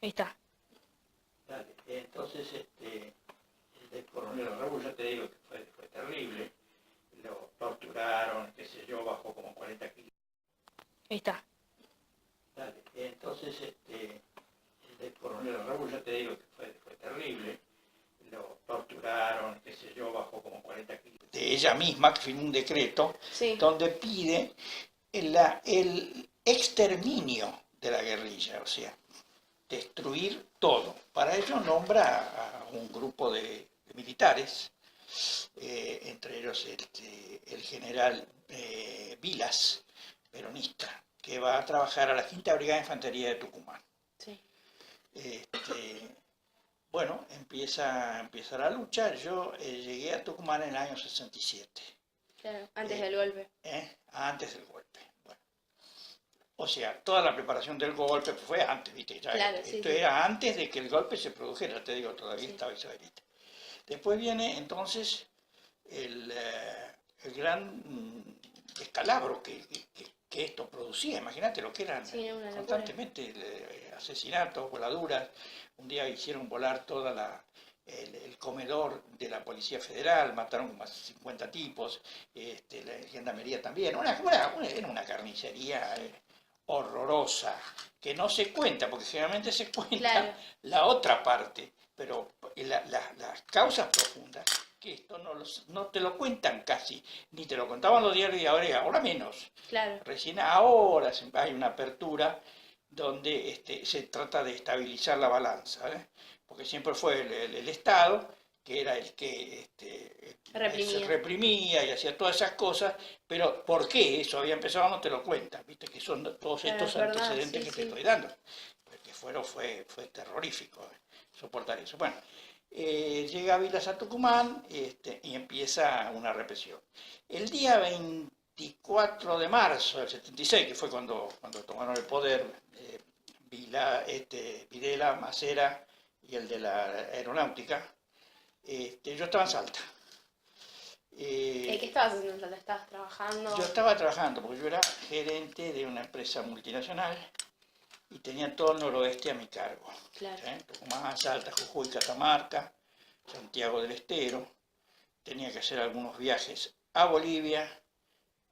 Ahí está. Dale. Entonces, el del coronel Raúl, ya te digo que fue terrible. Lo torturaron, qué sé yo, bajó como 40 kilos. Ahí está. Dale. Entonces, el del coronel Raúl, ya te digo que fue terrible. Lo torturaron, qué sé yo, bajó como 40 kilos. De ella misma, que firmó un decreto, Sí. donde pide el exterminio de la guerrilla, o sea, destruir todo. Para ello nombra a un grupo de militares, entre ellos el general Vilas, peronista, que va a trabajar a la Quinta Brigada de Infantería de Tucumán. Sí. Bueno, empieza la lucha. Yo llegué a Tucumán en el año 67. Claro, antes del golpe. Antes del golpe. Bueno, o sea, toda la preparación del golpe fue antes, ¿viste? Ya Claro, esto sí. era antes de que el golpe se produjera, te digo, todavía Sí. estaba israelita. Después viene entonces el gran descalabro que esto producía. Imagínate lo que eran constantemente asesinatos, voladuras. Un día hicieron volar toda el comedor de la Policía Federal, mataron como a 50 tipos, la gendarmería también. Era una carnicería horrorosa, que no se cuenta, porque generalmente se cuenta la otra parte, pero las causas profundas, que esto no te lo cuentan casi, ni te lo contaban los diarios y ahora menos. Claro. Recién ahora hay una apertura donde se trata de estabilizar la balanza, porque siempre fue el Estado que era el que se reprimía y hacía todas esas cosas, pero ¿por qué eso había empezado? No te lo cuentan, viste que son todos estos antecedentes que te estoy dando, porque fue terrorífico soportar eso. Bueno, llega Vilas a Tucumán y empieza una represión. El día 24 de marzo del 76, que fue cuando tomaron el poder Videla, Macera y el de la aeronáutica, yo estaba en Salta. ¿Qué estabas haciendo en Salta? ¿Estabas trabajando? Yo estaba trabajando porque yo era gerente de una empresa multinacional y tenía todo el noroeste a mi cargo. Claro. Tucumán, Salta, Jujuy, Catamarca, Santiago del Estero. Tenía que hacer algunos viajes a Bolivia,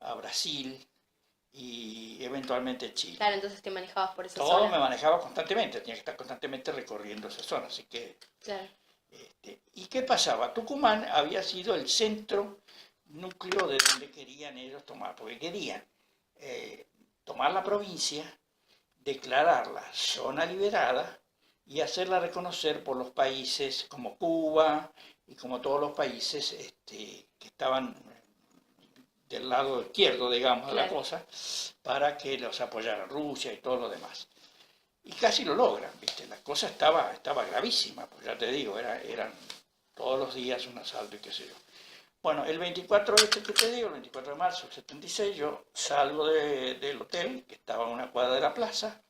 a Brasil y eventualmente Chile. Claro, entonces te manejabas por esa zona. Todo me manejaba constantemente, tenía que estar constantemente recorriendo esa zona, así que... Claro. ¿Y qué pasaba? Tucumán había sido el centro núcleo de donde querían ellos tomar, porque querían tomar la provincia, declararla zona liberada y hacerla reconocer por los países como Cuba y como todos los países que estaban del lado izquierdo, digamos, de la cosa, para que los apoyara Rusia y todo lo demás. Y casi lo logran, ¿viste? La cosa estaba gravísima, pues ya te digo, eran todos los días un asalto y qué sé yo. Bueno, el 24 que te digo, el 24 de marzo del 76, yo salgo del hotel, que estaba a una cuadra de la plaza,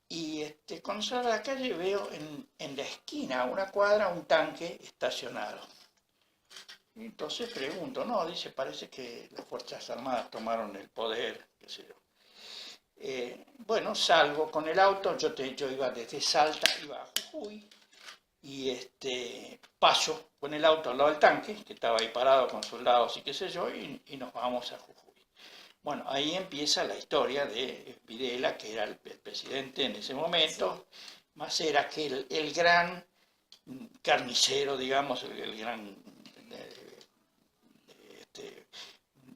y cuando salgo a la calle veo en la esquina, a una cuadra, un tanque estacionado. Y entonces pregunto, no, dice, parece que las Fuerzas Armadas tomaron el poder, qué sé yo. Bueno, salgo con el auto, yo iba desde Salta, iba a Jujuy, y paso con el auto al lado del tanque, que estaba ahí parado con soldados y qué sé yo, y nos vamos a Jujuy. Bueno, ahí empieza la historia de Videla, que era el presidente en ese momento, Macera, que el gran carnicero, digamos, el gran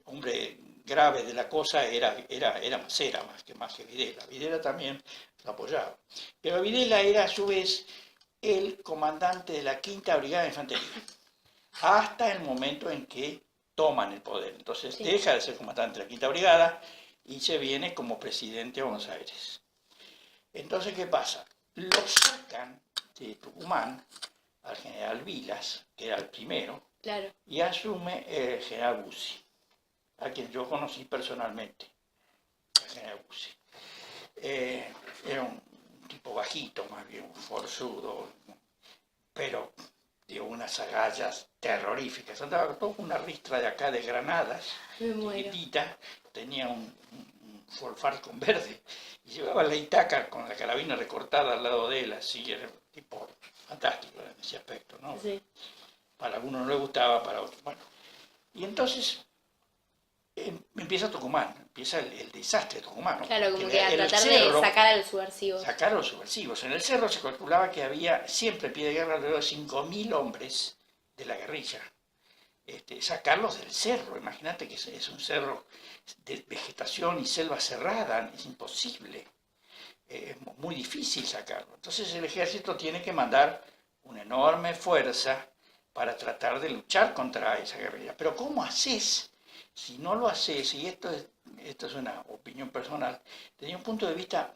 hombre grave de la cosa era Macera más que Videla. Videla también lo apoyaba. Pero Videla era a su vez el comandante de la Quinta Brigada de Infantería, hasta el momento en que toman el poder. Entonces deja de ser comandante de la Quinta Brigada y se viene como presidente a Buenos Aires. Entonces, ¿qué pasa? Lo sacan de Tucumán al general Vilas, que era el primero, y asume el general Bussi, a quien yo conocí personalmente, el general Bussi. Era un tipo bajito, más bien forzudo, pero dio unas agallas terroríficas. Andaba todo con una ristra de acá de granadas, chiquitita, tenía un Ford Falcon verde, y llevaba la itaca con la carabina recortada al lado de él, así, era un tipo fantástico en ese aspecto, ¿no? Sí. Para algunos no le gustaba, para otros, bueno. Y entonces empieza Tucumán, empieza el desastre de Tucumán, ¿no? Claro, como Porque que a en el tratar cerro, de sacar a los subversivos. sacar a los subversivos. En el cerro se calculaba que había siempre en pie de guerra alrededor de 5.000 hombres de la guerrilla. Sacarlos del cerro, imagínate que es un cerro de vegetación y selva cerrada, es imposible, es muy difícil sacarlo. Entonces el ejército tiene que mandar una enorme fuerza para tratar de luchar contra esa guerrilla. Pero ¿cómo haces? Si no lo haces, y esto es una opinión personal, desde un punto de vista,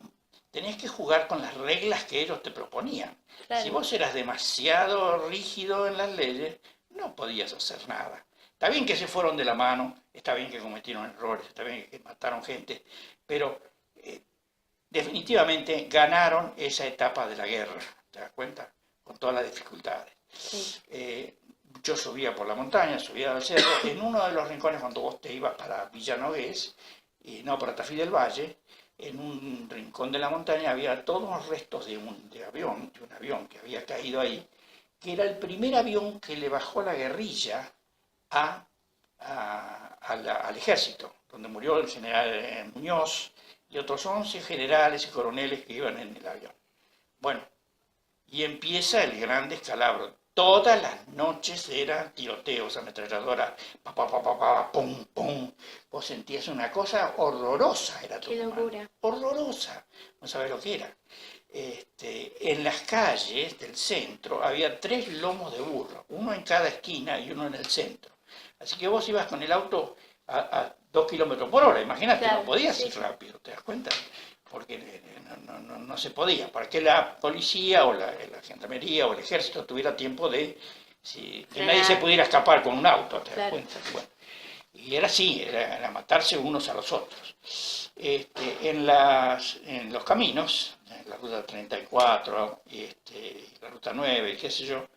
tenías que jugar con las reglas que ellos te proponían. Claro. Si vos eras demasiado rígido en las leyes, no podías hacer nada. Está bien que se fueron de la mano, está bien que cometieron errores, está bien que mataron gente, pero definitivamente ganaron esa etapa de la guerra, ¿te das cuenta? Con todas las dificultades. Sí. Yo subía por la montaña, subía al cerro, en uno de los rincones cuando vos te ibas para Villanogués, y no para Tafí del Valle, en un rincón de la montaña había todos los restos de un avión que había caído ahí, que era el primer avión que le bajó la guerrilla al ejército, donde murió el general Muñoz y otros 11 generales y coroneles que iban en el avión. Bueno, y empieza el gran descalabro. Todas las noches eran tiroteos, ametralladoras, pa, pa, pa, pa, pa, pum, pum. Vos sentías una cosa horrorosa, era Qué Tucumán. locura. Horrorosa, no sabés lo que era. En las calles del centro había 3 lomos de burro, uno en cada esquina y uno en el centro. Así que vos ibas con el auto a 2 kilómetros por hora, imagínate, Claro, no podías sí, ir sí. rápido, ¿te das cuenta? Porque no se podía, para que la policía o la gendarmería o el ejército tuviera tiempo de que Frenar. nadie se pudiera escapar con un auto, ¿te das Claro. cuenta? Bueno, y era así, era matarse unos a los otros. En los caminos, en la ruta 34, la ruta 9, qué sé yo,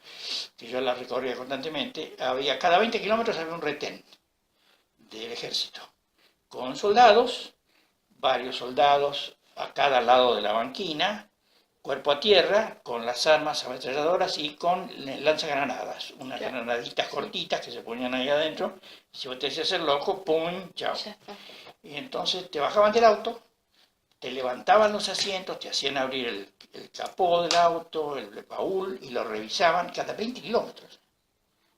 que yo la recorría constantemente, cada 20 kilómetros había un retén del ejército, con soldados, varios soldados a cada lado de la banquina, cuerpo a tierra, con las armas ametralladoras y con lanzagranadas, unas Claro. granaditas cortitas que se ponían ahí adentro, y si vos te hacías el loco, ¡pum!, chao. Ya está. Y entonces te bajaban del auto, te levantaban los asientos, te hacían abrir el capó del auto, el baúl, y lo revisaban cada 20 kilómetros.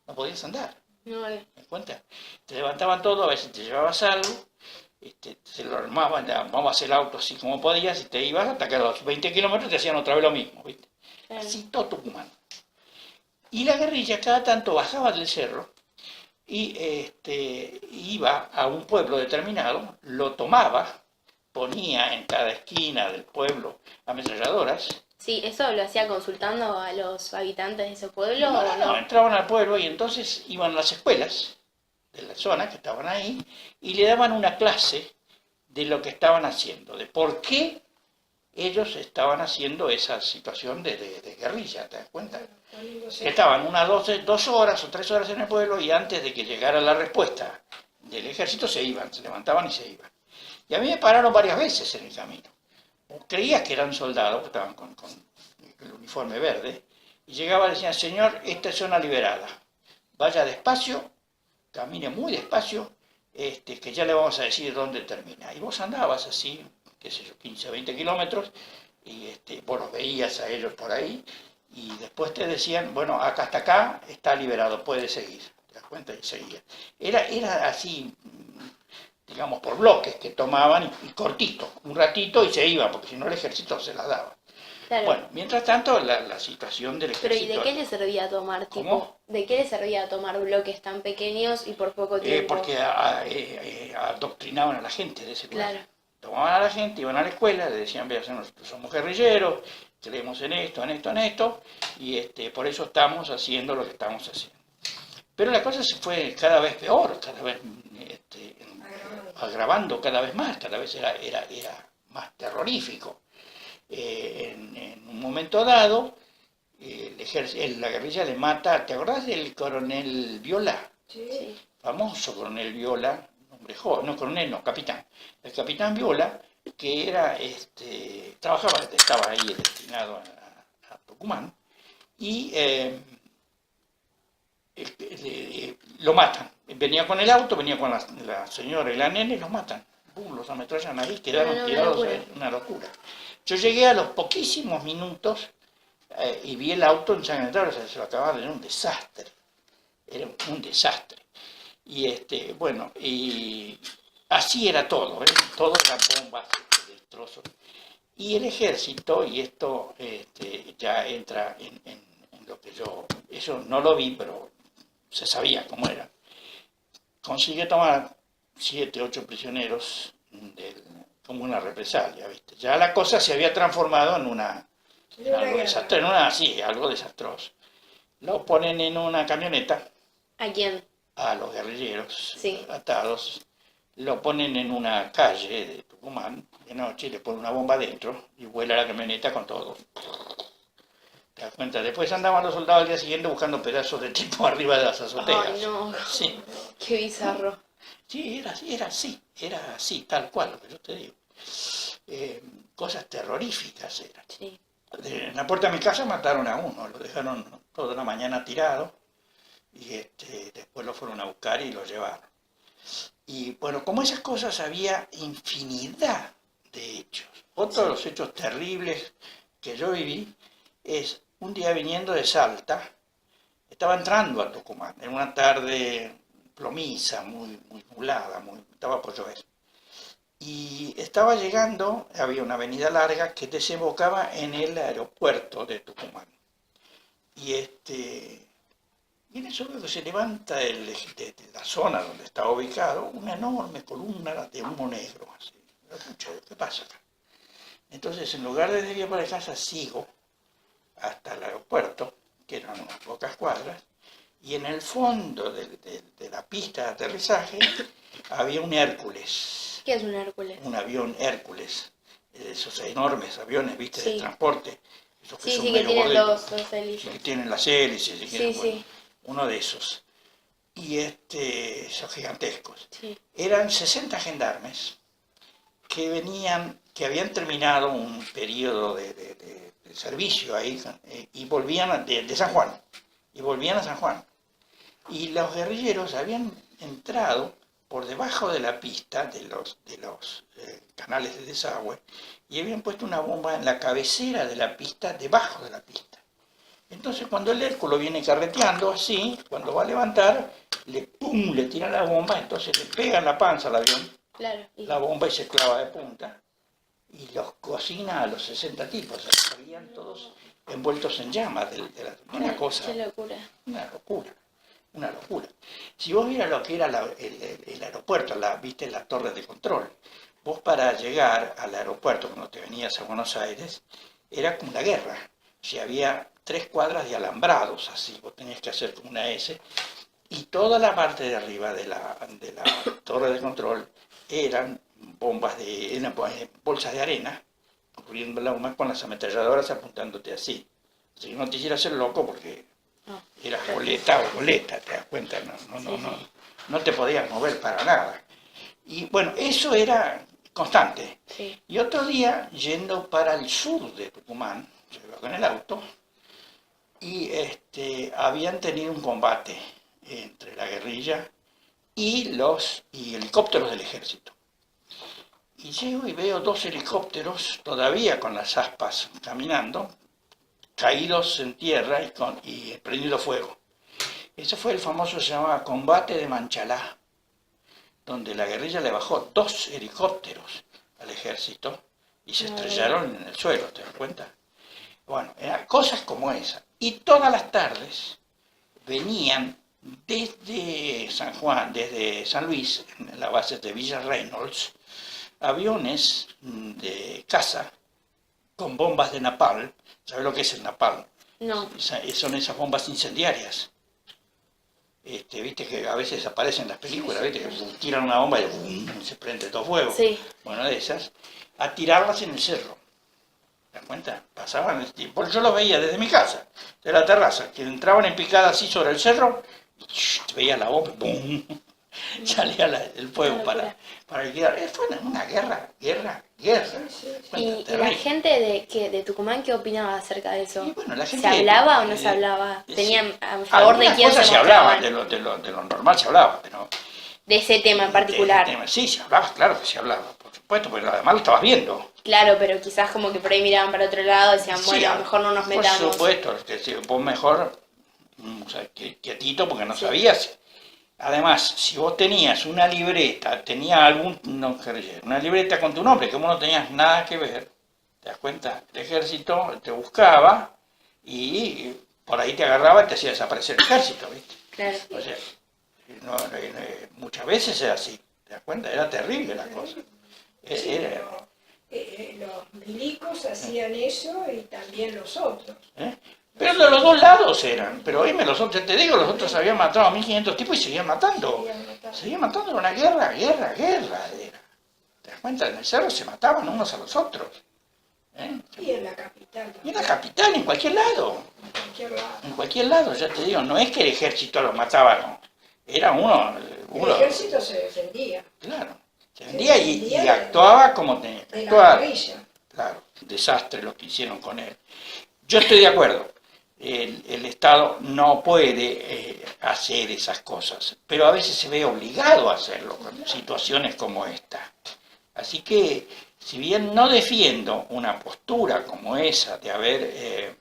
No podías andar, No, ¿me das cuenta? Te levantaban todo, a veces te llevabas algo, se lo armaban, vamos a hacer el auto así como podías, y te ibas hasta que a los 20 kilómetros te hacían otra vez lo mismo, ¿viste? claro. Así todo Tucumán. Y la guerrilla cada tanto bajaba del cerro y iba a un pueblo determinado, lo tomaba, ponía en cada esquina del pueblo ametralladoras. Sí, ¿eso lo hacía consultando a los habitantes de ese pueblo No, o no? entraban al pueblo y entonces iban a las escuelas de la zona que estaban ahí y le daban una clase de lo que estaban haciendo, de por qué ellos estaban haciendo esa situación de guerrilla, ¿te das cuenta? Estaban unas 2 horas o 3 horas en el pueblo y antes de que llegara la respuesta del ejército se iban, se levantaban y se iban. Y a mí me pararon varias veces en el camino. Creía que eran soldados, estaban con el uniforme verde, y llegaba y decían, señor, esta es zona liberada, vaya despacio, camine muy despacio, que ya le vamos a decir dónde termina. Y vos andabas así, qué sé yo, 15 o 20 kilómetros, y vos los veías a ellos por ahí, y después te decían, bueno, acá hasta acá está liberado, puede seguir. ¿Te das cuenta? Y seguía. Era así, digamos, por bloques que tomaban y cortito, un ratito y se iban, porque si no el ejército se las daba. Claro. Bueno, mientras tanto, la situación del Pero ejército... ¿y de qué le servía tomar, tipo, ¿Cómo? de qué le servía tomar bloques tan pequeños y por poco tiempo? Porque adoctrinaban a la gente de ese lugar. Claro. Tomaban a la gente, iban a la escuela, le decían, vean, nosotros somos guerrilleros, creemos en esto, y por eso estamos haciendo lo que estamos haciendo. Pero la cosa se fue cada vez peor, cada vez agravando cada vez más, cada vez era más terrorífico. En un momento dado, la guerrilla le mata, ¿te acordás del coronel Viola? Sí. Famoso coronel Viola, hombre joven, no coronel, no, capitán. El capitán Viola que era, estaba ahí destinado a Tucumán, y lo matan. Venía con el auto, venía con la señora y la nena y los matan. ¡Bum! Los ametrallan ahí, quedaron tirados, una locura. Yo llegué a los poquísimos minutos y vi el auto ensangrentado, se lo acababan, era un desastre. Era un desastre. Y bueno, y así era todo, todo eran bombas, destrozos. Y el ejército, y esto ya entra en lo que eso no lo vi, pero se sabía cómo era. Consigue tomar 7, 8 prisioneros como una represalia, ¿viste? Ya la cosa se había transformado en algo desastroso, algo desastroso. Lo ponen en una camioneta. ¿A quién? A los guerrilleros, sí, atados, lo ponen en una calle de Tucumán de noche, le ponen una bomba adentro y vuela la camioneta con todo. ¿Te das cuenta? Después andaban los soldados al día siguiente buscando pedazos de tipo arriba de las azoteas. Ay, no. Sí. Qué bizarro. Sí, era así, tal cual, lo que yo te digo. Cosas terroríficas eran. Sí. En la puerta de mi casa mataron a uno, lo dejaron toda la mañana tirado. Y después lo fueron a buscar y lo llevaron. Y bueno, como esas cosas había infinidad de hechos. Otro de los hechos terribles que yo viví es un día viniendo de Salta, estaba entrando a Tucumán, en una tarde plomiza, muy nublada, estaba por llover. Y estaba llegando, había una avenida larga que desembocaba en el aeropuerto de Tucumán. Y y en eso veo que se levanta de la zona donde estaba ubicado una enorme columna de humo negro. Así. ¿Qué pasa acá? Entonces, en lugar de desviar por la casa, sigo hasta el aeropuerto, que eran unas pocas cuadras, y en el fondo de la pista de aterrizaje había un Hércules. ¿Qué es un Hércules? Un avión Hércules, esos enormes aviones, ¿viste? Sí. De transporte. Esos que son que medio tienen gorditos, dos hélices. que tienen las hélices. Sí. Uno de esos. Y esos gigantescos. Sí. Eran 60 gendarmes que habían terminado un periodo de servicio ahí y volvían de San Juan. Y volvían a San Juan. Y los guerrilleros habían entrado por debajo de la pista de los canales de desagüe y habían puesto una bomba en la cabecera de la pista, debajo de la pista. Entonces cuando el Hércules viene carreteando así, cuando va a levantar, le tira la bomba, entonces le pega en la panza al avión, claro, la bomba y se clava de punta, y los cocina a los 60 tipos, salían todos envueltos en llamas. Una cosa, qué locura. Una locura. Si vos vieras lo que era el aeropuerto, viste la torre de control, vos para llegar al aeropuerto cuando te venías a Buenos Aires, era como una guerra. Si había 3 cuadras de alambrados, así, vos tenías que hacer como una S, y toda la parte de arriba de la torre de control eran bolsas de arena, cubriendo la humedad con las ametralladoras apuntándote así. Así que no te hicieras ser loco porque eras boleta, te das cuenta, no te podías mover para nada. Y bueno, eso era constante. Sí. Y otro día, yendo para el sur de Tucumán, yo iba con el auto, y habían tenido un combate entre la guerrilla y helicópteros del ejército. Y llego y veo 2 helicópteros todavía con las aspas caminando, caídos en tierra y prendido fuego. Ese fue el famoso, se llamaba Combate de Manchalá, donde la guerrilla le bajó 2 helicópteros al ejército y se estrellaron en el suelo, ¿te das cuenta? Bueno, eran cosas como esas. Y todas las tardes venían desde San Juan, desde San Luis, en la base de Villa Reynolds, aviones de caza con bombas de napalm. ¿Sabes lo que es el napalm? No. Son esas bombas incendiarias. Viste que a veces aparecen en las películas, viste que tiran una bomba y se prende todo fuego. Sí. Bueno, de esas, a tirarlas en el cerro. ¿Te das cuenta? Pasaban el tiempo. Yo los veía desde mi casa, de la terraza, que entraban en picada así sobre el cerro, y veía la bomba, ¡bum! salía el fuego Una para, locura. para liquidar. Fue una guerra. Sí, sí. Y la Terrible. gente de Tucumán, ¿qué opinaba acerca de eso? Y bueno, la ¿Se gente, hablaba o no se hablaba? sí. ¿Tenían a favor de Algunas quién cosas se se hablaban, mostraban? de lo normal se hablaba, pero De ese tema en de ese particular. tema, sí, se hablaba, claro que se hablaba, por supuesto, pero además lo estabas viendo. Claro, pero quizás como que por ahí miraban para otro lado y decían, Sí, bueno, mejor no nos por metamos. supuesto, que si vos mejor, o sea, quietito porque no Sí. sabías. Además, si vos tenías una libreta, una libreta con tu nombre, que vos no tenías nada que ver, ¿te das cuenta? El ejército te buscaba y por ahí te agarraba y te hacía desaparecer el ejército, ¿viste? Claro. O sea, muchas veces era así, ¿te das cuenta? Era terrible la cosa. Sí, Era- pero, los milicos hacían eso y también los otros. ¿eh? Pero de los dos lados eran, pero oíme, los otros, te digo, los otros habían matado a 1500 tipos y seguían matando. Seguían matando, era una guerra. Era. ¿Te das cuenta? En el cerro se mataban unos a los otros. ¿eh? Y en la capital. Y en la capital, en cualquier lado. En cualquier lado. En cualquier lado, ya te digo, no es que el ejército los mataba, no. Era El ejército se defendía claro, se vendía y defendía actuaba como tenía que de la actuar. guerrilla. Claro, un desastre lo que hicieron con él. Yo estoy de acuerdo, el Estado no puede hacer esas cosas, pero a veces se ve obligado a hacerlo con situaciones como esta. Así que, si bien no defiendo una postura como esa de haber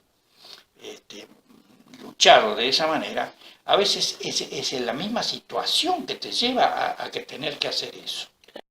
luchado de esa manera, a veces es la misma situación que te lleva a que tener que hacer eso.